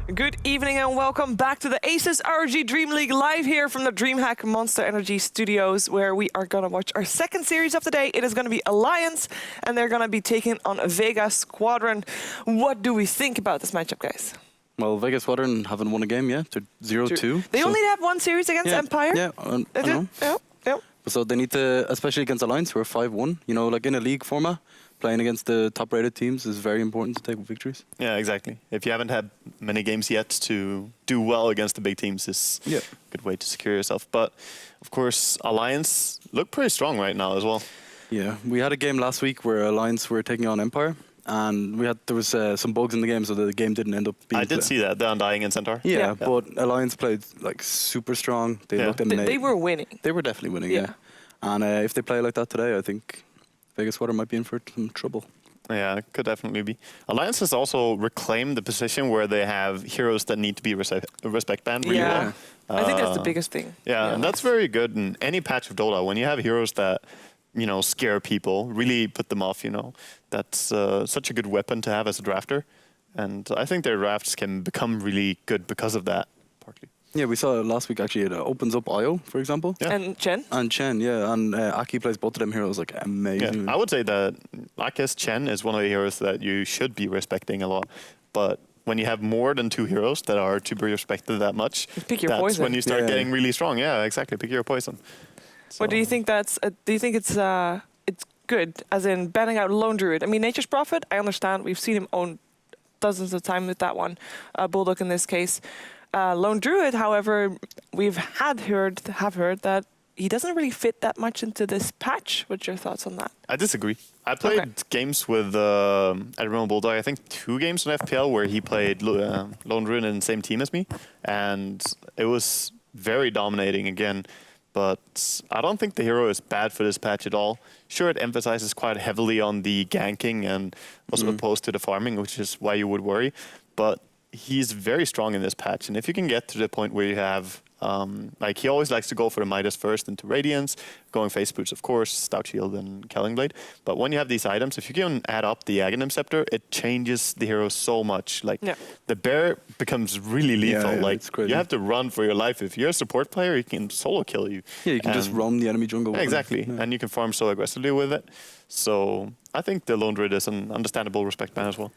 Good evening and welcome back to the ASUS ROG DreamLeague live here from the DreamHack Monster Energy Studios, where we are going to watch our second series of the day. It is going to be Alliance, and they're going to be taking on Vega Squadron. What do we think about this matchup, guys? Well, Vega Squadron haven't won a game yet. They're 0-2. They only have one series against Empire. Yeah, I know. Yep. So they need to, especially against Alliance, who are 5-1. You know, like in a league format, playing against the top-rated teams is very important to take victories. Yeah, exactly. If you haven't had many games yet, to do well against the big teams is a good way to secure yourself. But, of course, Alliance look pretty strong right now as well. Yeah, we had a game last week where Alliance were taking on Empire. And there was some bugs in the game, so the game didn't end up being... I did see that, the Undying and Centaur. Yeah, but Alliance played like super strong. They looked amazing. They were winning. They were definitely winning, yeah. And if they play like that today, I think Vega Squadron might be in for some trouble. Yeah, it could definitely be. Alliance has also reclaimed the position where they have heroes that need to be respect banned really well. I think that's the biggest thing. Yeah, and that's very good in any patch of Dota. When you have heroes that, you know, scare people, really put them off, you know, that's such a good weapon to have as a drafter. And I think their drafts can become really good because of that, partly. Yeah, we saw last week actually, it opens up Io, for example. Yeah. And Chen. And Chen, yeah. And Aki plays both of them heroes like amazing. Yeah, I would say that, I guess Chen is one of the heroes that you should be respecting a lot. But when you have more than 2 heroes that are to be respected that much, pick your that's poison. when you start getting really strong. Yeah, exactly. Pick your poison. So. What do you think that's... do you think it's good, as in banning out Lone Druid? I mean, Nature's Prophet, I understand. We've seen him own dozens of times with that one. Bulldog in this case. Lone Druid, however, we've heard that he doesn't really fit that much into this patch. What's your thoughts on that? I disagree. I played games with Admiral Bulldog, I think 2 games on FPL where he played Lone Druid in the same team as me. And it was very dominating again. But I don't think the hero is bad for this patch at all. Sure, it emphasizes quite heavily on the ganking and also opposed to the farming, which is why you would worry. But he's very strong in this patch. And if you can get to the point where you have, like he always likes to go for the Midas first into Radiance, going face boots, of course, Stout Shield and Kelling Blade. But when you have these items, if you can add up the Aghanim Scepter, it changes the hero so much. Like the bear becomes really lethal. Like you have to run for your life. If you're a support player, he can solo kill you. Yeah, you can just roam the enemy jungle. Exactly. And you can farm so aggressively with it. So I think the Lone Druid is an understandable respect ban as well.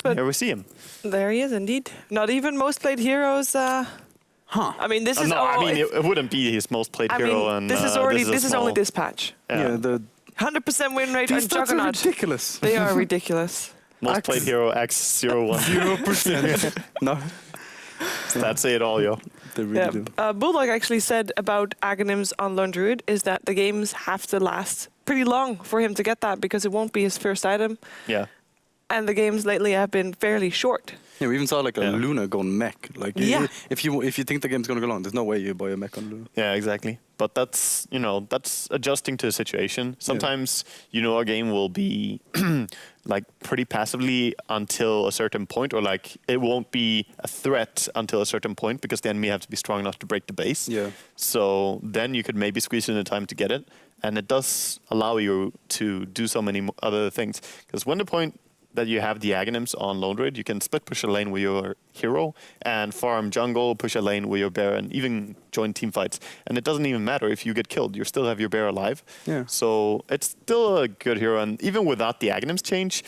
But here we see him. There he is, indeed. Not even most played heroes. I mean, this is. No, I mean, it wouldn't be his most played hero. And this is already. This is only this patch. Yeah, the 100% win rate on Juggernaut. Juggernaut. Are ridiculous. They are ridiculous. Most played hero X01. 0%. No. That's it all, yo. They really do. Bulldog actually said about Aghanims on Lone Druid is that the games have to last pretty long for him to get that because it won't be his first item. Yeah. And the games lately have been fairly short. Yeah, we even saw like a Luna going mech. Like, if you think the game's going to go long, there's no way you buy a mech on Luna. Yeah, exactly. But that's, you know, that's adjusting to the situation. Sometimes, you know, a game will be like pretty passively until a certain point, or like it won't be a threat until a certain point because the enemy have to be strong enough to break the base. Yeah. So then you could maybe squeeze in the time to get it. And it does allow you to do so many other things. Because when the point that you have the Aghanims on Lone Druid, you can split push a lane with your hero and farm jungle, push a lane with your bear, and even join team fights. And it doesn't even matter if you get killed, you still have your bear alive. Yeah. So it's still a good hero. And even without the Aghanims change,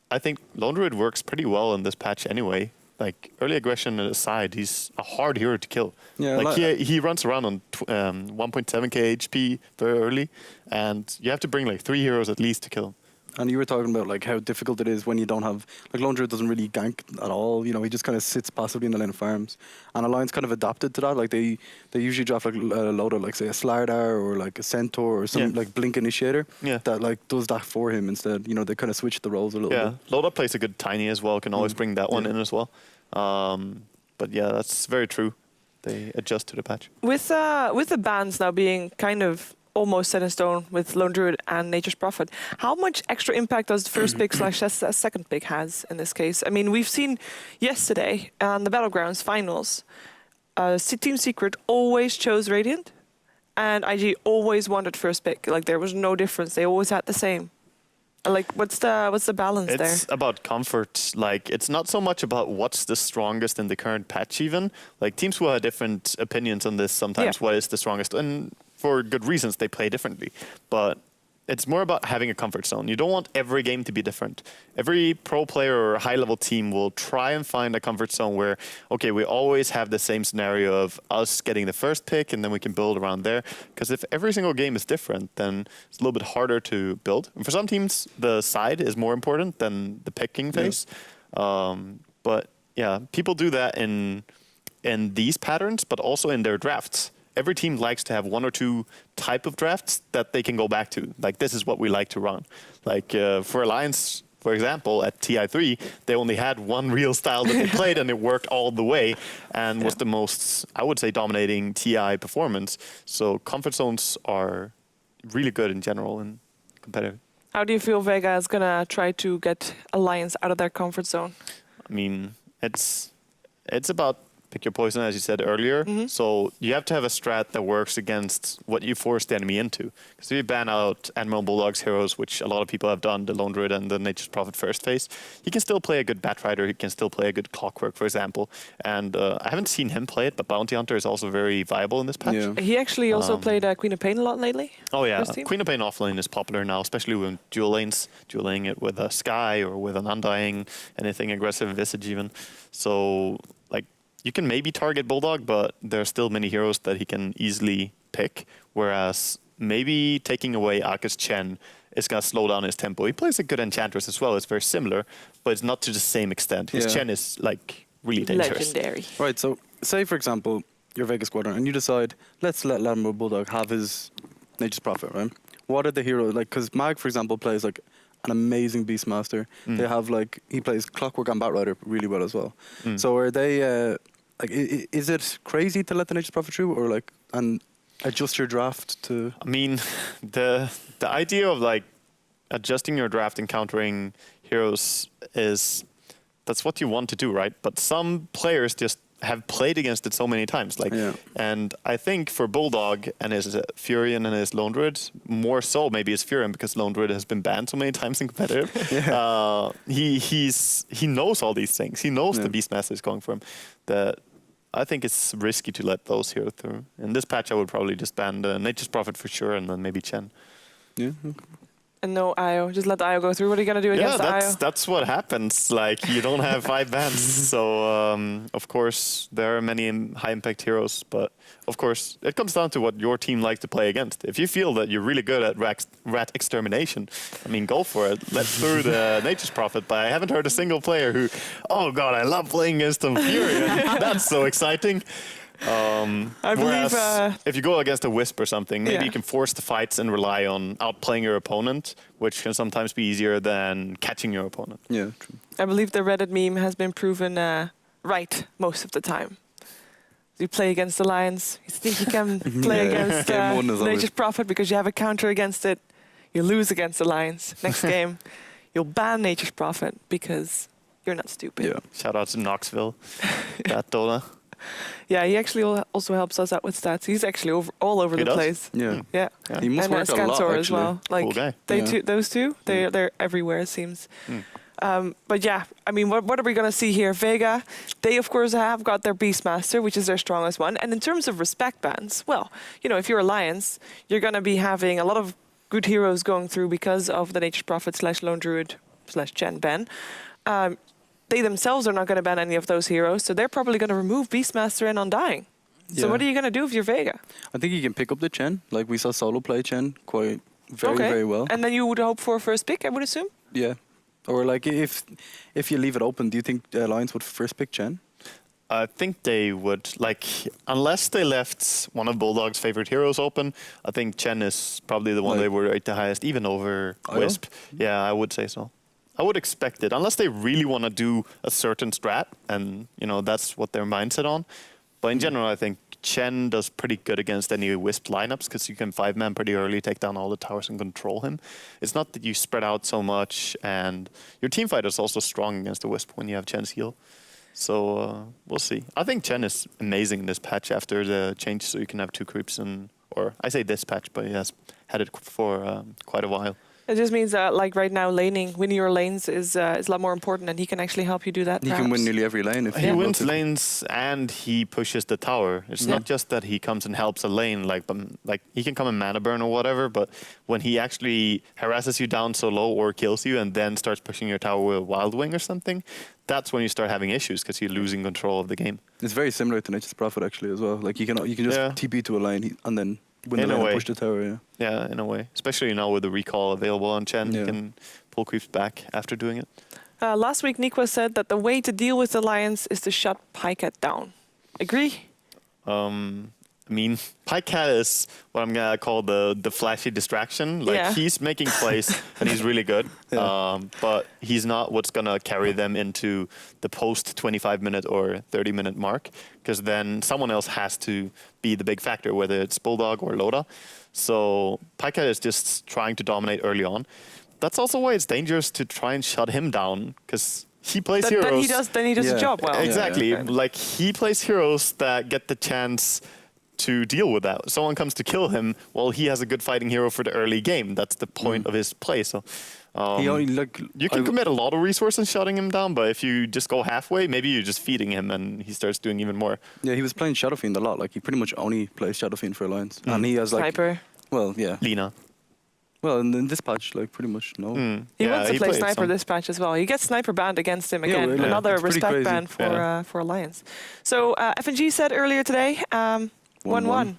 I think Lone Druid works pretty well in this patch anyway. Like early aggression aside, he's a hard hero to kill. Yeah, like he runs around on 1.7k HP very early, and you have to bring like 3 heroes at least to kill him. And you were talking about like how difficult it is when you don't have, like Lone Druid doesn't really gank at all. You know, he just kind of sits passively in the lane of farms. And Alliance kind of adapted to that. Like they usually draft like a load of like say a Slardar or like a Centaur or some like Blink Initiator that like does that for him instead. You know, they kind of switch the roles a little bit. Yeah, Loda plays a good Tiny as well. Can always bring that one in as well. But yeah, that's very true. They adjust to the patch. With the bans now being kind of almost set in stone with Lone Druid and Nature's Prophet, how much extra impact does the first pick / second pick has in this case? I mean, we've seen yesterday on the Battlegrounds finals, Team Secret always chose Radiant, and IG always wanted first pick. Like, there was no difference. They always had the same. Like, what's the balance there? It's about comfort. Like, it's not so much about what's the strongest in the current patch even. Like, teams will have different opinions on this sometimes, Yeah. what is the strongest. And for good reasons, they play differently. But it's more about having a comfort zone. You don't want every game to be different. Every pro player or high-level team will try and find a comfort zone where, okay, we always have the same scenario of us getting the first pick, and then we can build around there. Because if every single game is different, then it's a little bit harder to build. And for some teams, the side is more important than the picking phase. But yeah, people do that in these patterns, but also in their drafts. Every team likes to have one or two type of drafts that they can go back to. Like, this is what we like to run. Like, for Alliance, for example, at TI3, they only had one real style that they played, and it worked all the way, and was the most, I would say, dominating TI performance. So comfort zones are really good in general and competitive. How do you feel Vega is gonna try to get Alliance out of their comfort zone? I mean, it's about pick your poison, as you said earlier. So you have to have a strat that works against what you force the enemy into. Because if you ban out Admiral Bulldog's heroes, which a lot of people have done, the Lone Druid and the Nature's Prophet first phase, he can still play a good Batrider, he can still play a good Clockwork, for example. And I haven't seen him play it, but Bounty Hunter is also very viable in this patch. Yeah. He actually also played Queen of Pain a lot lately. Oh yeah, First team? Queen of Pain offlane is popular now, especially with dual lanes, dueling it with a Sky or with an Undying, anything aggressive, Visage even. So, like, you can maybe target Bulldog, but there are still many heroes that he can easily pick, whereas maybe taking away Aka's Chen is going to slow down his tempo. He plays a good Enchantress as well, it's very similar, but it's not to the same extent. His Chen is, like, really dangerous. Legendary. Right, so say, for example, you're Vega Squadron, and you decide, let's let Admiral Bulldog have his Nature's Prophet, right? What are the heroes? Like, because Mag, for example, plays, like, an amazing Beastmaster. They have, like, he plays Clockwork and Batrider really well as well. So are they, like, is it crazy to let the Nature's Prophet through, or, like, and adjust your draft to... I mean, the idea of, like, adjusting your draft and countering heroes that's what you want to do, right? But some players just have played against it so many times. Like, and I think for Bulldog and his Furion and his Lone Druid, more so maybe his Furion, because Lone Druid has been banned so many times in competitive. He knows all these things. He knows the Beastmaster is going for him. I think it's risky to let those heroes through. In this patch, I would probably just ban the Nature's Prophet for sure, and then maybe Chen. Yeah, okay. And no Io. Just let the Io go through. What are you going to do against the Io? That's what happens. Like, you don't have 5 bans. So, of course, there are many high-impact heroes. But, of course, it comes down to what your team likes to play against. If you feel that you're really good at rat extermination, I mean, go for it. Let's through the Nature's Prophet. But I haven't heard a single player who, oh, God, I love playing against them Fury. That's so exciting. I believe if you go against a Wisp or something, maybe you can force the fights and rely on outplaying your opponent, which can sometimes be easier than catching your opponent. Yeah, true. I believe the Reddit meme has been proven right most of the time. You play against the Lions, you think you can play against Game one is Nature's Prophet because you have a counter against it. You lose against the Lions. Next game, you'll ban Nature's Prophet because you're not stupid. Yeah. Shout out to Knoxville, that Dota. Yeah, he actually also helps us out with stats. He's actually all over He the does? place. Yeah. Yeah. He must And work a lot, Scansor actually. as well. Like, Cool guy. those two, they're everywhere, it seems. But yeah, I mean, what are we going to see here? Vega, they of course have got their Beastmaster, which is their strongest one. And in terms of respect bans, well, you know, if you're Alliance, you're going to be having a lot of good heroes going through because of the Nature's Prophet / Lone Druid / Chen ban. They themselves are not going to ban any of those heroes, so they're probably going to remove Beastmaster and Undying. So what are you going to do if you're Vega? I think you can pick up the Chen. Like, we saw Solo play Chen very well. And then you would hope for a first pick, I would assume? Yeah. Or, like, if you leave it open, do you think the Alliance would first pick Chen? I think they would, like, unless they left one of Bulldog's favorite heroes open, I think Chen is probably the one they would rate the highest, even over Wisp. Yeah, I would say so. I would expect it, unless they really want to do a certain strat, and, you know, that's what their mindset on. But in general, I think Chen does pretty good against any Wisp lineups, because you can 5-man pretty early, take down all the towers and control him. It's not that you spread out so much, and your team fighter is also strong against the Wisp when you have Chen's heal. So we'll see. I think Chen is amazing in this patch after the change, so you can have 2 creeps, or I say this patch, but he has had it for quite a while. It just means that, like right now, winning your lanes is a lot more important, and he can actually help you do that. He can win nearly every lane if He he wins wants to. lanes and he pushes the tower. It's not just that he comes and helps a lane, like he can come and mana burn or whatever, but when he actually harasses you down so low or kills you and then starts pushing your tower with a Wild Wing or something, that's when you start having issues because you're losing control of the game. It's very similar to Nature's Prophet actually as well. Like you can just Yeah. TP to a lane and then win In the a lane way. and push the tower. Yeah. Yeah, in a way. Especially now with the recall available on Chen, you Yeah. can pull creeps back after doing it. Last week, Nikwa said that the way to deal with the Lions is to shut Pycat down. Agree? I mean, Pycat is what I'm gonna call the flashy distraction. Like Yeah. he's making plays and he's really good, but he's not what's gonna carry them into the post 25-minute or 30-minute mark. Because then someone else has to be the big factor, whether it's Bulldog or Loda. So Pycat is just trying to dominate early on. That's also why it's dangerous to try and shut him down, because he plays heroes. Then he does the Yeah. job well. Exactly. Yeah. Like he plays heroes that get the chance to deal with that. Someone comes to kill him, well, he has a good fighting hero for the early game. That's the point of his play. So He only you can commit a lot of resources shutting him down, but if you just go halfway, maybe you're just feeding him and he starts doing even more. Yeah, he was playing Shadow Fiend a lot. Like he pretty much only plays Shadow Fiend for Alliance, and he has like Sniper. well, yeah. Lina. Well, in this patch, like pretty much no. He wants to play played Sniper some. this patch as well. He gets Sniper banned against him Yeah, again. well, yeah. Another It's pretty respect crazy. ban for Alliance. So FNG said earlier today, 1-1.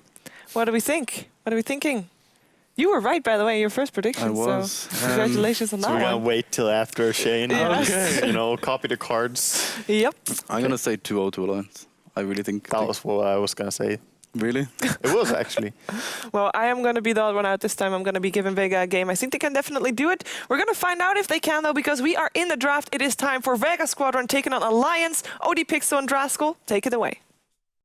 What do we think? What are we thinking? You were right, by the way, your first prediction. I was. So congratulations on So that we're one. gonna wait till after Shane. Yes. You know, copy the cards. Yep. I'm gonna say 2-0 to Alliance. I really think. That was what I was gonna say. Really. It was actually. Well, I am going to be the odd one out this time. I'm going to be giving Vega a game. I think they can definitely do it. We're going to find out if they can, though, because we are in the draft. It is time for Vega Squadron taking on Alliance. OD Pixel and Draskell, take it away.